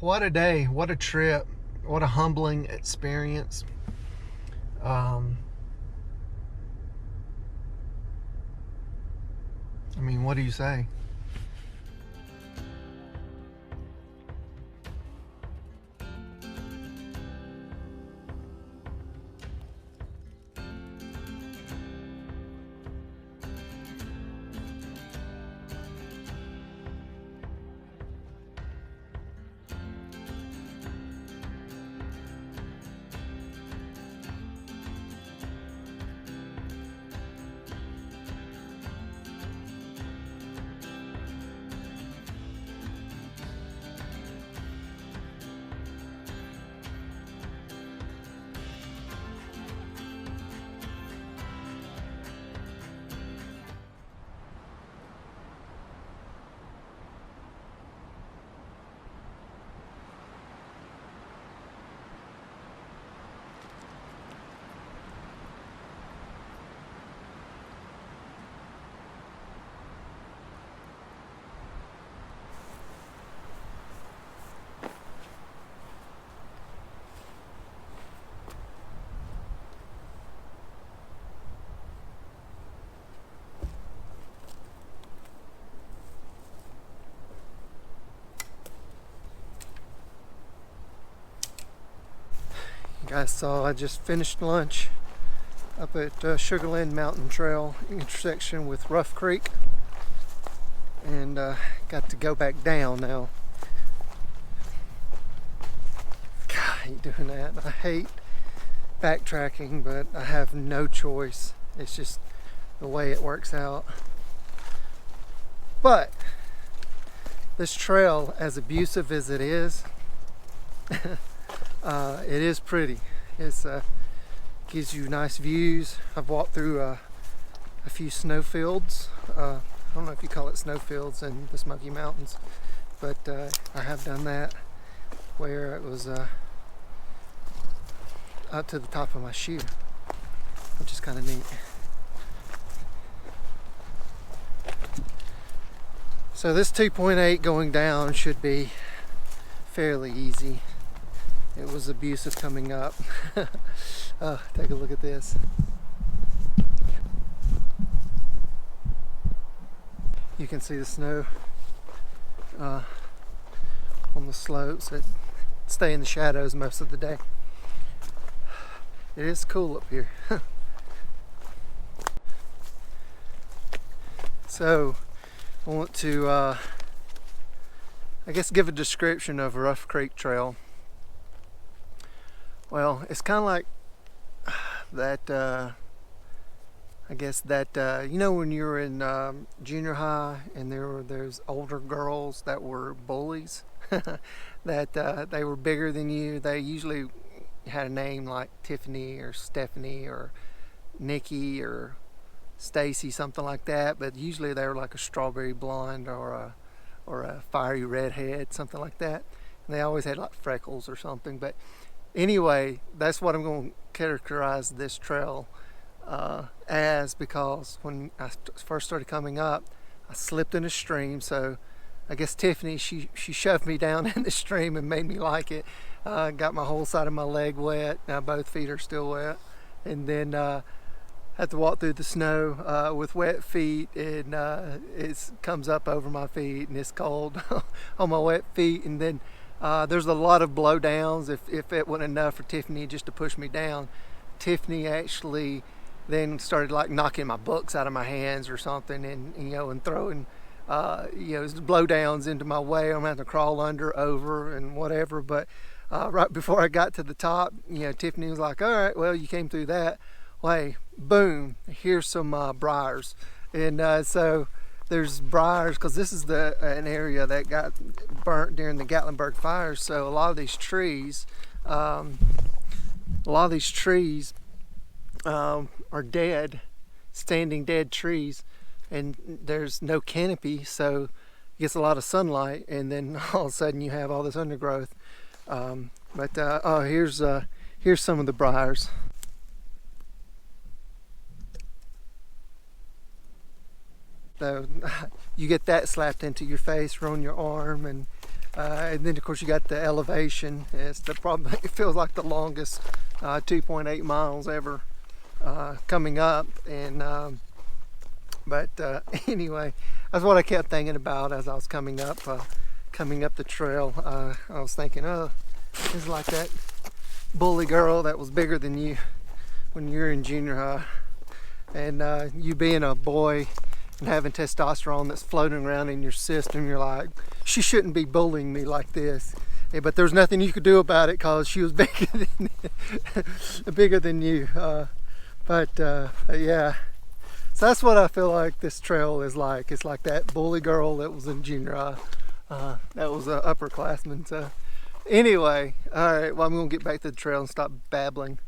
what a day, what a trip, what a humbling experience. I mean, what do you say? You guys saw I just finished lunch up at Sugarland Mountain Trail intersection with Rough Creek, and got to go back down now. God, I hate doing that. I hate backtracking, but I have no choice. It's just the way it works out. But this trail, as abusive as it is, it is pretty. It's gives you nice views. I've walked through a few snowfields. I don't know if you call it snowfields in the Smoky Mountains, but I have done that where it was up to the top of my shoe, which is kind of neat. So this 2.8 going down should be fairly easy. It was abusive coming up. Oh, take a look at this. You can see the snow on the slopes that stay in the shadows most of the day. It is cool up here. So I want to I guess give a description of Rough Creek Trail. Well, it's kind of like that, I guess that, you know, when you were in junior high and there's older girls that were bullies, that they were bigger than you. They usually had a name like Tiffany or Stephanie or Nikki or Stacy, something like that, but usually they were like a strawberry blonde or a fiery redhead, something like that. And they always had like freckles or something. But anyway, that's what I'm going to characterize this trail as, because when I first started coming up, I slipped in a stream. So I guess Tiffany, she shoved me down in the stream and made me like it. Got my whole side of my leg wet. Now both feet are still wet. And then had to walk through the snow with wet feet, and it comes up over my feet and it's cold on my wet feet. And then there's a lot of blowdowns. If it wasn't enough for Tiffany just to push me down, Tiffany actually then started like knocking my books out of my hands or something, and throwing blowdowns into my way. I'm having to crawl under, over, and whatever. But right before I got to the top, Tiffany was like, "All right, well, you came through that. Well, hey, boom, here's some briars." And so there's briars because this is an area that got burnt during the Gatlinburg fires. So a lot of these trees are dead, standing dead trees, and there's no canopy, so it gets a lot of sunlight, and then all of a sudden you have all this undergrowth. Here's some of the briars. So you get that slapped into your face or on your arm, and And then of course you got the elevation. It's the problem. It feels like the longest 2.8 miles ever coming up. And but anyway, that's what I kept thinking about as I was coming up the trail. I was thinking, oh, it's like that bully girl that was bigger than you when you're in junior high, and you being a boy and having testosterone that's floating around in your system, you're like, she shouldn't be bullying me like this. Yeah, but there's nothing you could do about it because she was bigger than you. But yeah, so that's what I feel like this trail is like. It's like that bully girl that was in junior high. That was an upperclassman. So anyway, all right, well, I'm gonna get back to the trail and stop babbling.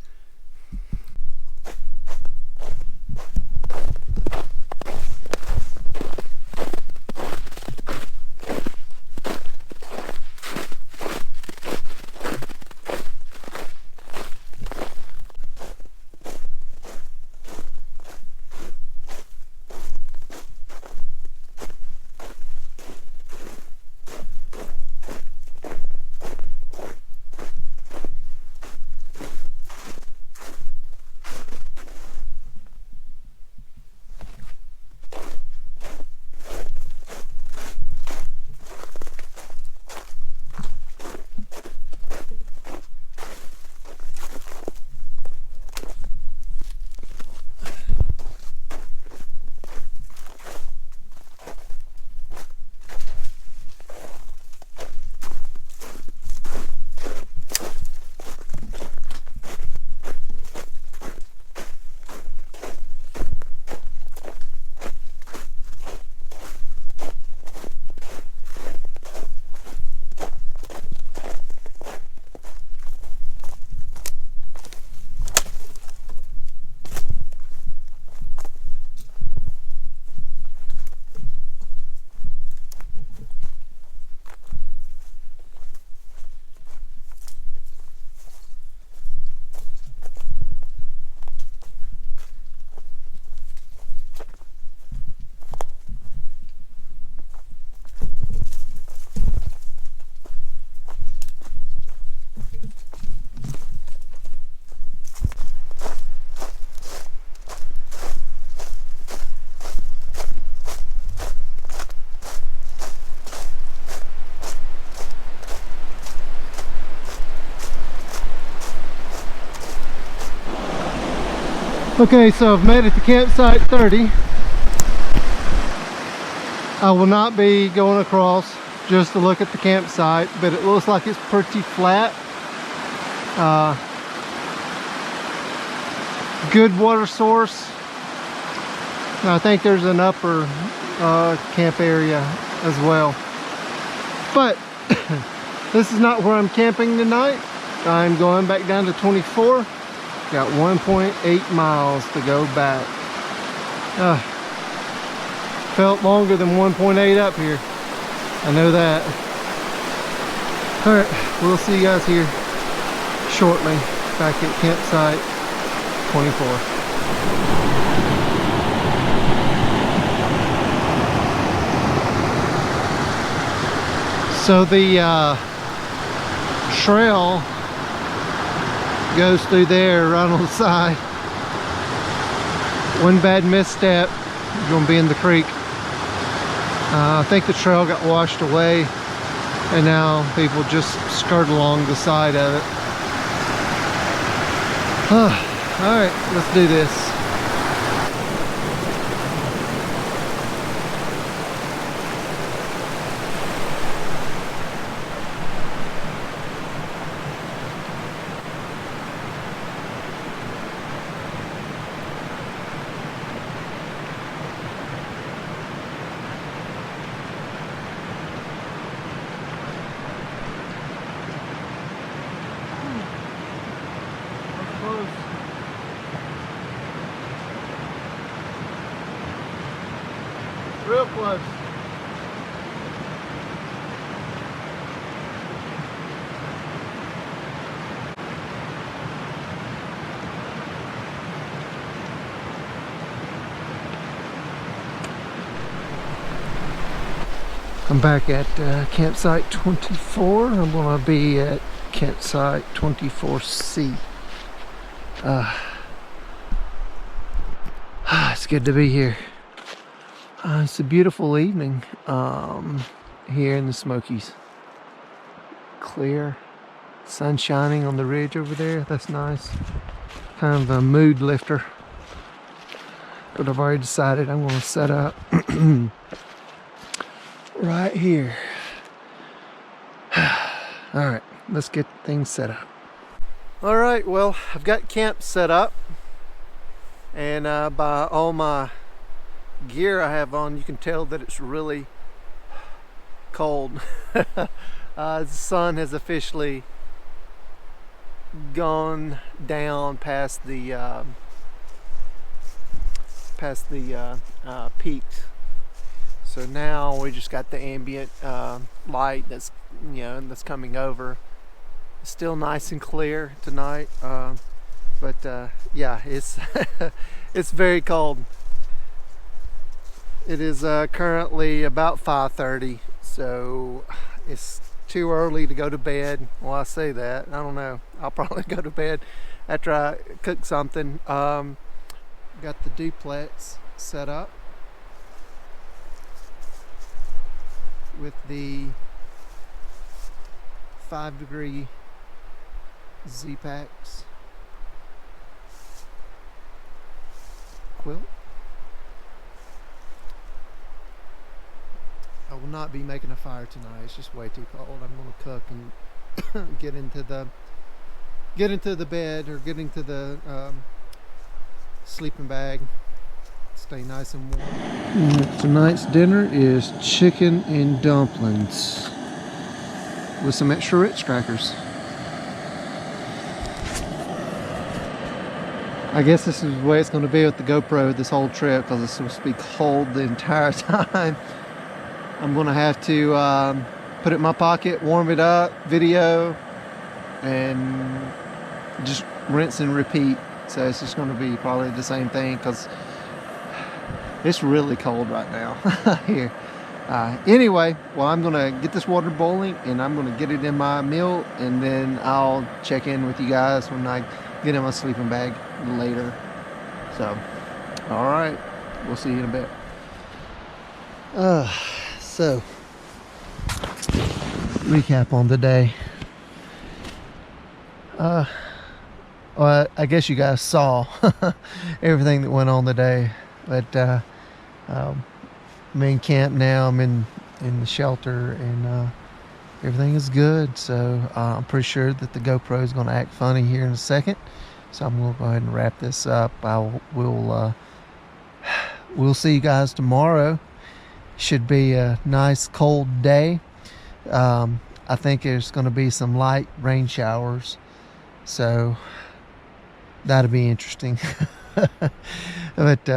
Okay, so I've made it to campsite 30. I will not be going across just to look at the campsite, but it looks like it's pretty flat. Good water source. I think there's an upper camp area as well. But this is not where I'm camping tonight. I'm going back down to 24. Got 1.8 miles to go back. Felt longer than 1.8 up here. I know that. Alright, we'll see you guys here shortly back at campsite 24. So the trail goes through there right on the side. One bad misstep, you're gonna be in the creek. I think the trail got washed away and now people just skirt along the side of it. All right, let's do this. Real close. I'm back at campsite 24. I'm going to be at campsite 24C. It's good to be here. It's a beautiful evening here in the Smokies. Clear, sun shining on the ridge over there. That's nice. Kind of a mood lifter. But I've already decided I'm going to set up right here. All right, let's get things set up. All right, well, I've got camp set up, and by all my gear I have on, you can tell that it's really cold. The sun has officially gone down past the peaks. So now we just got the ambient light that's that's coming over. It's still nice and clear tonight, but yeah, it's it's very cold. It is currently about 5:30, so it's too early to go to bed. Well, I say that, I don't know. I'll probably go to bed after I cook something. Got the duplex set up with the 5-degree Z-Packs quilt. I will not be making a fire tonight. It's just way too cold. I'm going to cook and get into the bed, or get into the sleeping bag. Stay nice and warm. Tonight's dinner is chicken and dumplings with some extra Ritz crackers. I guess this is the way it's going to be with the GoPro this whole trip, because it's supposed to be cold the entire time. I'm going to have to put it in my pocket, warm it up, video, and just rinse and repeat. So it's just going to be probably the same thing, because it's really cold right now here. Anyway, well, I'm going to get this water boiling, and I'm going to get it in my meal, and then I'll check in with you guys when I get in my sleeping bag later. So, all right, we'll see you in a bit. So, recap on the day. Well, I guess you guys saw everything that went on today, but I'm in camp now. I'm in the shelter, and everything is good. So I'm pretty sure that the GoPro is going to act funny here in a second. So I'm going to go ahead and wrap this up. We'll see you guys tomorrow. Should be a nice cold day. I think there's going to be some light rain showers, so that'll be interesting. But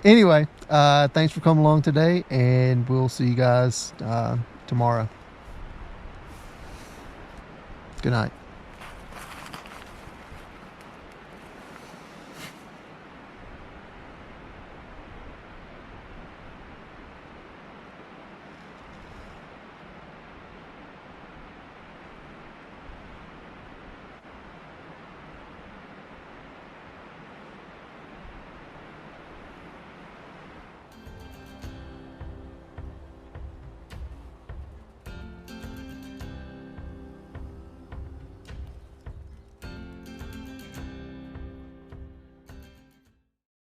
anyway, thanks for coming along today, and we'll see you guys tomorrow. Good night.